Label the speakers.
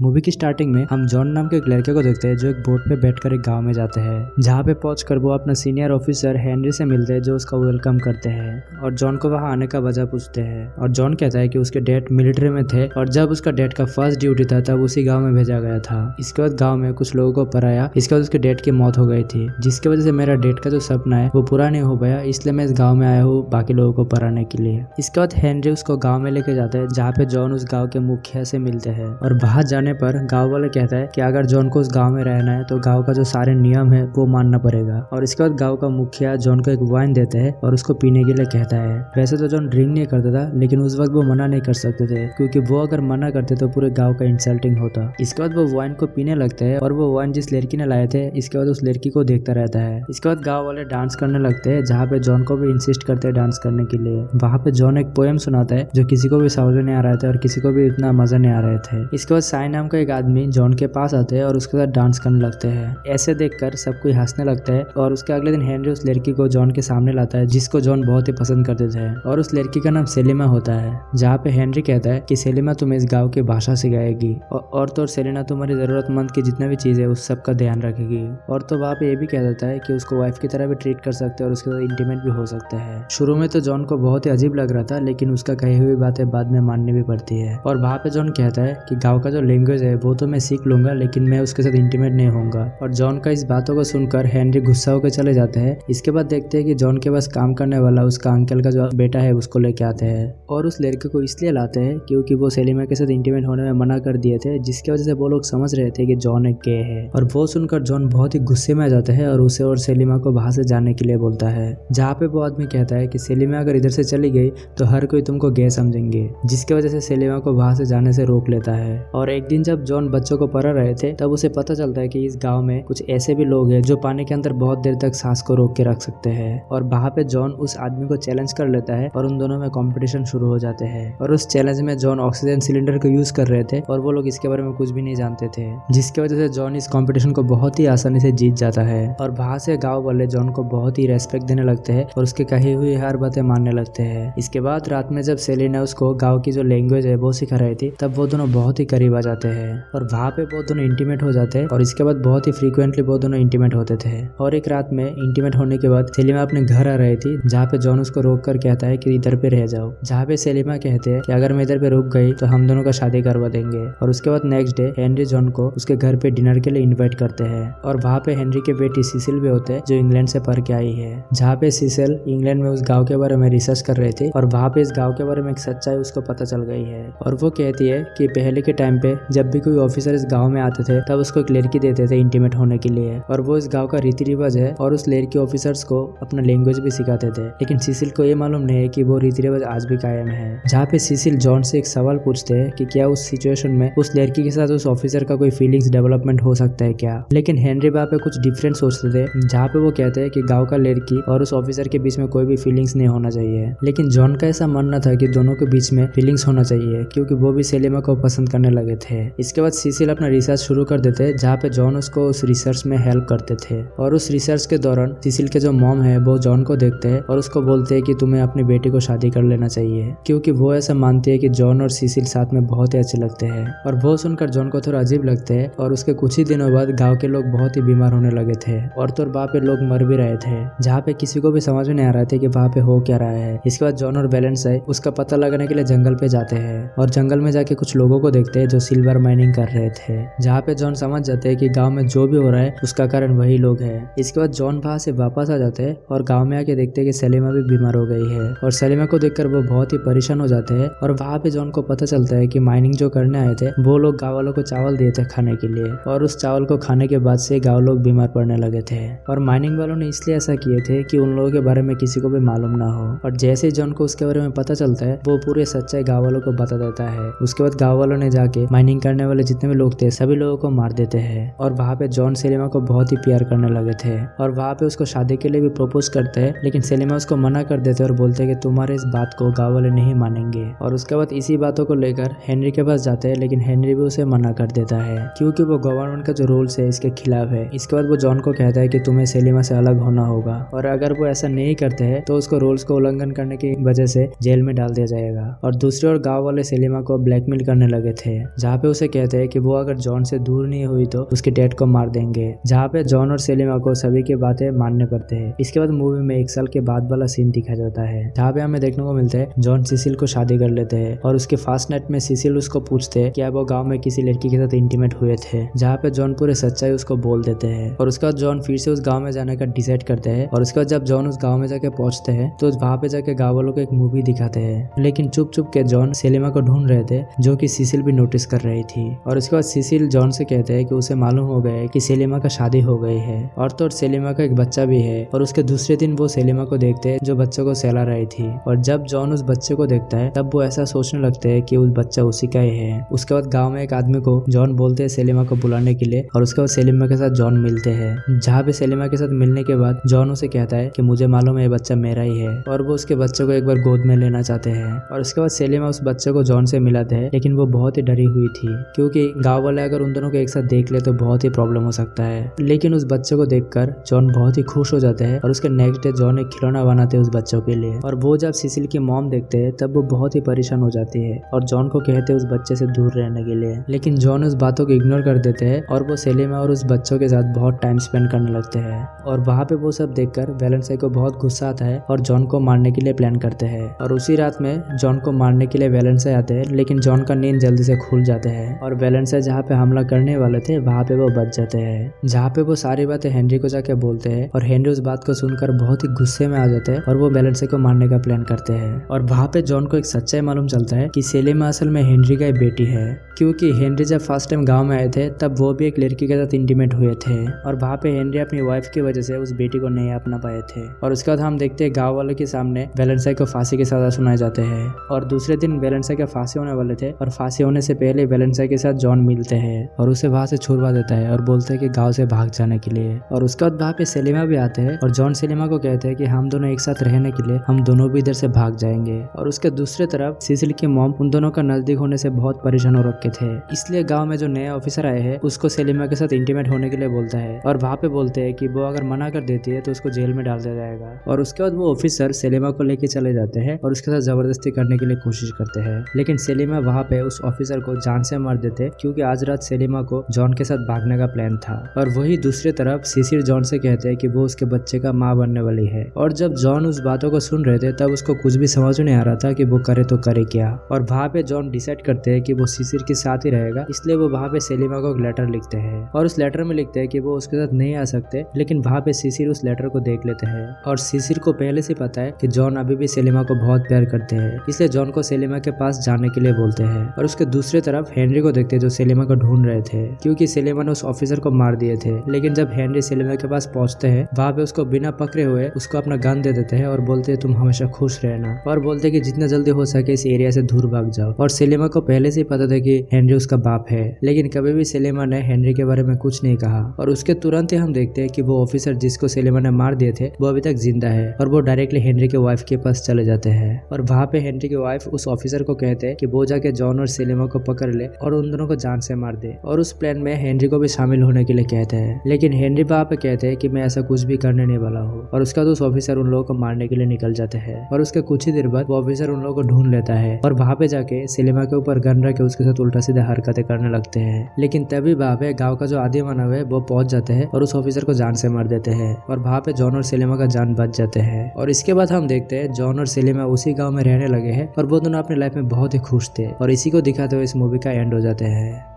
Speaker 1: Movie की starting में हम जॉन नाम के एक लड़के को देखते हैं जो एक बोट पे बैठकर एक गांव में जाते हैं, जहाँ पे पहुंचकर वो अपना सीनियर ऑफिसर हेनरी से मिलते हैं जो उसका वेलकम करते हैं और जॉन को वहाँ आने का वजह पूछते हैं। और जॉन कहता है कि उसके डैड मिलिट्री में थे और जब उसका डैड का फर्स्ट ड्यूटी था तब उसी गाँव में भेजा गया था। इसके बाद गाँव में कुछ लोगों को पराया, इसके बाद उसके डैड की मौत हो गई थी, जिसकी वजह से मेरा डैड का जो सपना है वो पूरा नहीं हो पाया, इसलिए मैं इस गाँव में आया हूँ बाकी लोगों को पराने के लिए। इसके बाद हेनरी उसको गाँव में लेके जाता है जहाँ पे जॉन उस गाँव के मुखिया से मिलते हैं और बाहर जाने पर गाँव वाले कहता है कि अगर जॉन को उस गांव में रहना है तो गांव का जो सारे नियम है वो मानना पड़ेगा। और इसके बाद गांव का मुखिया जॉन को एक वाइन देता है और उसको पीने के लिए कहता है। वैसे तो जॉन ड्रिंक नहीं करता था, लेकिन उस वक्त वो मना नहीं कर सकते थे क्योंकि वो अगर मना करते तो पूरे गाँव का इंसल्टिंग होता। इसके बाद वो वाइन को पीने लगता है और वो वाइन जिस लड़की ने लाए थे इसके बाद उस लड़की को देखता रहता है। इसके बाद गाँव वाले डांस करने लगते हैं जहाँ पे जॉन को भी इंसिस्ट करते हैं डांस करने के लिए। वहाँ पे जॉन एक पोएम सुनाता है जो किसी को भी समझ में नहीं आ रहा था और किसी को भी इतना मजा नहीं आ रहे थे। इसके बाद साई नाम का एक आदमी जॉन के पास आते हैं और उसके साथ डांस करने लगते हैं। ऐसे देखकर सब कोई हंसने लगता है और उसके अगले दिन हेनरी उस लड़की को जॉन के सामने लाता है जिसको जॉन बहुत ही पसंद करते थे और उस लड़की का नाम सेलिमा होता है। जहाँ पे हेनरी कहता है कि सेलिमा तुम्हें इस गाँव की भाषा सिखाएगी और तो सेलिना तुम्हारी जरूरतमंद की जितना भी चीज है उस सब का ध्यान रखेगी। और तो वहाँ पे ये भी कह देता है कि उसको वाइफ की तरह भी ट्रीट कर सकते हैं और उसके साथ इंटीमेट भी हो सकता है। शुरू में तो जॉन को बहुत ही अजीब लग रहा था, लेकिन उसका कही हुई बातें बाद में माननी भी पड़ती है। और वहाँ पे जॉन कहता है कि गाँव का जो लैंग्वेज है वो तो मैं सीख लूंगा, लेकिन मैं उसके साथ इंटीमेट नहीं होऊंगा। और जॉन का इस बातों को सुनकर हेनरी गुस्सा होकर चले जाते हैं। इसके बाद देखते हैं कि जॉन के पास काम करने वाला उसका अंकल का जो बेटा है उसको लेके आते हैं और उस लड़के को इसलिए लाते हैं क्योंकि वो सेलिमा के साथ इंटीमेट होने में मना कर दिए थे, जिसकी वजह से वो लोग समझ रहे थे कि जॉन एक गे है। और वो सुनकर जॉन बहुत ही गुस्से में आ जाता है और उसे और सेलिमा को वहां से जाने के लिए बोलता है। जहाँ पे वो आदमी कहता है कि सेलिमा अगर इधर से चली गई तो हर कोई तुमको गे समझेंगे, जिसकी वजह से सेलिमा को वहां से जाने से रोक लेता है। और एक दिन जब जॉन बच्चों को पढ़ा रहे थे तब उसे पता चलता है कि इस गांव में कुछ ऐसे भी लोग हैं जो पानी के अंदर बहुत देर तक सांस को रोक के रख सकते हैं। और वहाँ पे जॉन उस आदमी को चैलेंज कर लेता है और उन दोनों में कंपटीशन शुरू हो जाते हैं। और उस चैलेंज में जॉन ऑक्सीजन सिलेंडर को यूज कर रहे थे और वो लोग इसके बारे में कुछ भी नहीं जानते थे, जिसकी वजह से जॉन इस कंपटीशन को बहुत ही आसानी से जीत जाता है। और वहाँ से गाँव वाले जॉन को बहुत ही रेस्पेक्ट देने लगते हैं और उसके कही हुई हर बातें मानने लगते हैं। इसके बाद रात में जब सेलिना उसको गाँव की जो लैंग्वेज है वो सिखा रही थी तब वो दोनों बहुत ही करीब आ जाते हैं और वहाँ पे वो दोनों इंटीमेट हो जाते हैं। और इसके बाद बहुत ही फ्रीक्वेंटली वो दोनों इंटीमेट होते थे। और एक रात में इंटीमेट होने के बाद सेलिमा अपने घर आ रही थी जहाँ पे जॉन उसको रोक कर कहता है कि इधर पे रह जाओ। जहाँ पे सेलिमा कहते हैं कि अगर मैं इधर पे रुक गई तो हम दोनों का शादी करवा देंगे। और उसके बाद नेक्स्ट डे हेनरी जॉन को उसके घर पे डिनर के लिए इन्वाइट करते हैं और वहाँ पे हेनरी के बेटी सिसिल भी होते हैं जो इंग्लैंड से पढ़ के आई है। जहाँ पे सिसिल इंग्लैंड में उस गाँव के बारे में रिसर्च कर रहे थे और वहाँ पे इस गाँव के बारे में एक सच्चाई उसको पता चल गई है। और वो कहती है कि पहले के टाइम पे जब भी कोई ऑफिसर इस गाँव में आते थे तब उसको एक लड़की देते थे इंटीमेट होने के लिए और वो इस गाँव का रीति रिवाज है और उस लड़की ऑफिसर्स को अपना लैंग्वेज भी सिखाते थे। लेकिन सिसिल को ये मालूम नहीं है कि वो रीति रिवाज आज भी कायम है। जहाँ पे सिसिल जॉन से एक सवाल पूछते हैं कि क्या उस सिचुएशन में उस लड़की के साथ उस ऑफिसर का कोई फीलिंग्स डेवलपमेंट हो सकता है क्या। लेकिन हेनरी वहाँ पे कुछ डिफरेंट सोचते थे, जहाँ पे वो कहते हैं कि गाँव का लड़की और उस ऑफिसर के बीच में कोई भी फीलिंग्स नहीं होना चाहिए। लेकिन जॉन का ऐसा मानना था कि दोनों के बीच में फीलिंग्स होना चाहिए क्योंकि वो भी सेलिमा को पसंद करने लगे थे। इसके बाद सिसिल अपना रिसर्च शुरू कर देते जहाँ पे जॉन उसको उस रिसर्च में हेल्प करते थे। और उस रिसर्च के दौरान सिसिल के जो मॉम है वो जॉन को देखते हैं और उसको बोलते हैं कि तुम्हें अपनी बेटी को शादी कर लेना चाहिए, क्योंकि वो ऐसा मानते हैं कि जॉन और सिसिल साथ में बहुत ही अच्छे लगते हैं। और वो सुनकर जॉन को थोड़ा अजीब लगते हैं और उसके कुछ ही दिनों बाद गाँव के लोग बहुत ही बीमार होने लगे थे और तो वहाँ पे लोग मर भी रहे थे, जहाँ पे किसी को भी समझ में नहीं आ रहा था कि वहाँ पे हो क्या रहा है। इसके बाद जॉन और वैलेंटाइन उसका पता लगाने के लिए जंगल पे जाते हैं और जंगल में जाके कुछ लोगों को देखते हैं जो सिल्वर माइनिंग कर रहे थे। जहाँ पे जॉन समझ जाते हैं कि गाँव में जो भी हो रहा है उसका कारण वही लोग है। इसके बाद जॉन वहाँ से वापस आ जाते हैं और गांव में आके देखते हैं कि सेलिमा भी बीमार हो गई है और सेलिमा को देखकर वो बहुत ही परेशान हो जाते हैं। और वहाँ पे जॉन को पता चलता है कि माइनिंग जो करने आए थे वो लोग गाँव वालों को चावल दिए थे खाने के लिए और उस चावल को खाने के बाद से गाँव लोग बीमार पड़ने लगे थे। और माइनिंग वालों ने इसलिए ऐसा किए थे कि उन लोगों के बारे में किसी को भी मालूम ना हो। और जैसे ही जॉन को उसके बारे में पता चलता है वो पूरे सच्चाई गाँव वालों को बता देता है। उसके बाद गाँव वालों ने जाके माइनिंग करने वाले जितने भी लोग थे सभी लोगों को मार देते हैं। और वहाँ पे जॉन सेलिमा को बहुत ही प्यार करने लगे थे और वहाँ पे उसको शादी के लिए भी प्रपोज करते हैं, लेकिन सेलिमा उसको मना कर देते और बोलते हैं कि तुम्हारे इस बात को गाँव वाले नहीं मानेंगे। और उसके बाद इसी बातों को लेकर हेनरी के पास जाते हैं, लेकिन हेनरी भी उसे मना कर देता है क्योंकि वो गवर्नमेंट का जो रूल्स है इसके खिलाफ है। इसके बाद वो जॉन को कहता है कि तुम्हें सेलिमा से अलग होना होगा और अगर वो ऐसा नहीं करते हैं तो उसको रूल्स को उल्लंघन करने की वजह से जेल में डाल दिया जाएगा। और दूसरी ओर गाँव वाले सेलिमा को ब्लैकमेल करने लगे थे, जहाँ पे उसे कहते हैं कि वो अगर जॉन से दूर नहीं हुई तो उसके डैड को मार देंगे, जहाँ पे जॉन और सेलिमा को सभी की बातें मानने पड़ते हैं। इसके बाद मूवी में 1 साल के बाद वाला सीन दिखा जाता है, जहाँ पे हमें देखने को मिलता है जॉन सिसिल को शादी कर लेते हैं और उसके फर्स्ट नाइट में सिसिल उसको पूछते हैं कि वो गाँव में किसी लड़की के साथ इंटीमेट हुए थे, जहाँ पे जॉन पूरे सच्चाई उसको बोल देते हैं। और उसके बाद जॉन फिर से उस गाँव में जाने का डिसाइड करते हैं। और उसके बाद जब जॉन उस गाँव में जाके पहुंचते हैं तो वहाँ पे जाके गाँव वालों को एक मूवी दिखाते हैं, लेकिन चुप चुप के जॉन सेलिमा को ढूंढ रहे थे, जो कि सिसिल भी नोटिस कर रही थी। और उसके बाद सिसिल जॉन से कहते हैं कि उसे मालूम हो गया है कि सेलिमा का शादी हो गई है और तो सेलिमा का एक बच्चा भी है। और उसके दूसरे दिन वो सेलिमा को देखते हैं जो बच्चे को सहला रही थी। और जब जॉन उस बच्चे को देखता है तब वो ऐसा सोचने लगते हैं कि उस बच्चा उसी का ही है। उसके बाद गाँव में एक आदमी को जॉन बोलते हैं सेलिमा को बुलाने के लिए, और उसके बाद सेलिमा के साथ जॉन मिलते हैं, जहाँ पे सेलिमा के साथ मिलने के बाद जॉन उसे कहता है कि मुझे मालूम है ये बच्चा मेरा ही है, और वो उसके बच्चे को एक बार गोद में लेना चाहते हैं। और उसके बाद सेलिमा उस बच्चे को जॉन से मिलाते हैं, लेकिन वो बहुत ही डरी हुई थी क्योंकि गांव वाले अगर उन दोनों को एक साथ देख ले तो बहुत ही प्रॉब्लम हो सकता है। लेकिन उस बच्चे को देखकर जॉन बहुत ही खुश हो जाते हैं और उसके नेक्स्ट डे जॉन एक खिलौना बनाते हैं उस बच्चों के लिए। और वो जब सिसिल की मॉम देखते हैं तब वो बहुत ही परेशान हो जाती है और जॉन को कहते हैं उस बच्चे से दूर रहने के लिए, लेकिन जॉन उस बातों को इग्नोर कर देते हैं और वो सेलिमा और उस बच्चों के साथ बहुत टाइम स्पेंड करने लगते हैं। और वहाँ पे वो सब देखकर वैलेंसाई को बहुत गुस्सा आता है और जॉन को मारने के लिए प्लान करते हैं। और उसी रात में जॉन को मारने के लिए वैलेंसाई आते हैं, लेकिन जॉन का नींद जल्दी से खुल जाते हैं और वैलेंसाई जहाँ पे हमला करने वाले थे वहाँ पे वो बच जाते हैं, जहाँ पे वो सारी बातें हेनरी को जाके बोलते हैं। और हेनरी उस बात को सुनकर बहुत ही गुस्से में आ जाते हैं और वो वैलेंसाई को मारने का प्लान करते हैं। और वहाँ पे जॉन को एक सच्चाई मालूम चलता है कि सेलिमा असल में हेनरी का बेटी है, क्योंकि हेनरी जब फर्स्ट टाइम गाँव में आए थे तब वो भी एक लड़की के साथ इंटीमेट हुए थे और वहाँ पे हेनरी अपनी वाइफ की वजह से उस बेटी को नहीं अपना पाए थे। और उसके बाद हम देखते हैं गाँव वालों के सामने वैलेंसाई को फांसी की सजा सुनाए जाते हैं। और दूसरे दिन वैलेंसाई के फांसी होने वाले थे और फांसी होने से पहले वैलेंसाई के साथ जॉन मिलते हैं और उसे वहाँ से छुड़वा देता है और बोलते हैं कि गाँव से भाग जाने के लिए। और उसके बाद वहाँ पे सेलिमा भी आते हैं और जॉन सेलिमा को कहते हैं कि हम दोनों एक साथ रहने के लिए हम दोनों भी इधर से भाग जाएंगे। और उसके दूसरे तरफ सिसिल की मॉम उन दोनों का नजदीक होने से बहुत परेशान हो रखे थे, इसलिए गाँव में जो नए ऑफिसर आए हैं उसको सेलिमा के साथ इंटीमेट होने के लिए बोलता है। और वहाँ पे बोलते हैं कि वो अगर मना कर देती है तो उसको जेल में डाल दिया जाएगा। और उसके बाद वो ऑफिसर सेलिमा को लेके चले जाते हैं और उसके साथ जबरदस्ती करने के लिए कोशिश करते हैं, लेकिन सेलिमा वहाँ पे उस ऑफिसर को जान से मार देते क्योंकि आज रात सेलिमा को जॉन के साथ भागने का प्लान था। और वही दूसरी तरफ सिसिल जॉन से कहते हैं कि वो उसके बच्चे का माँ बनने वाली है। और जब जॉन उस बातों को सुन रहे थे तब उसको कुछ भी समझ नहीं आ रहा था कि वो करे तो करे क्या। और वहाँ पे जॉन डिसाइड करते हैं कि वो सिसिल के साथ ही रहेगा, इसलिए वो वहाँ पे सेलिमा को एक लेटर लिखते हैं और उस लेटर में लिखते हैं कि वो उसके साथ नहीं आ सकते, लेकिन वहाँ पे सिसिल उस लेटर को देख लेते हैं। और सिसिल को पहले से पता है कि जॉन अभी भी सेलिमा को बहुत प्यार करते हैं, इसलिए जॉन को सेलिमा के पास जाने के लिए बोलते हैं। और उसके दूसरी तरफ हेनरी को देखते हैं जो सेलिमा को ढूंढ रहे थे, क्योंकि सेलिमा ने उस ऑफिसर को मार दिए थे। लेकिन जब हेनरी सेलिमा के पास पहुंचते हैं वहाँ पे उसको बिना पकड़े हुए उसको अपना गन दे देते हैं और बोलते हैं तुम हमेशा खुश रहना, और बोलते हैं कि जितना जल्दी हो सके इस एरिया से दूर भाग जाओ। और सेलिमा को पहले से ही पता था कि हेनरी उसका बाप है, लेकिन कभी भी सेलिमा ने हेनरी के बारे में कुछ नहीं कहा। और उसके तुरंत ही हम देखते हैं कि वो ऑफिसर जिसको सेलिमा ने मार दिए थे वो अभी तक जिंदा है और वो डायरेक्टली हेनरी के वाइफ के पास चले जाते हैं। और वहाँ पे हेनरी की वाइफ उस ऑफिसर को कहते हैं कि वो जाके जॉन और सेलिमा को पकड़ ले और उन दोनों को जान से मार दे। और उस प्लान में हेनरी को भी शामिल होने के लिए कहते हैं, लेकिन हेनरी वहाँ पे कहते हैं कि मैं ऐसा कुछ भी करने नहीं वाला हूँ। और उसका तो उस ऑफिसर उन लोगों को मारने के लिए निकल जाते हैं। और उसके कुछ ही देर बाद वो ऑफिसर उन लोगों को ढूंढ लेता है और वहाँ पे जाके सेलिमा के ऊपर गन रख के उसके साथ उल्टा सीधा हरकतें करने लगते हैं। लेकिन तभी वहाँ पे गाँव का जो आदि मानव है वो पहुंच जाते हैं और उस ऑफिसर को जान से मार देते हैं। और वहाँ पे जॉन और सेलिमा का जान बच जाते हैं। और इसके बाद हम देखते हैं जॉन और सेलिमा उसी गाँव में रहने लगे हैं और वो दोनों अपने लाइफ में बहुत ही खुश थे। और इसी को दिखाते हुए इस मूवी का एंड हो जाते हैं।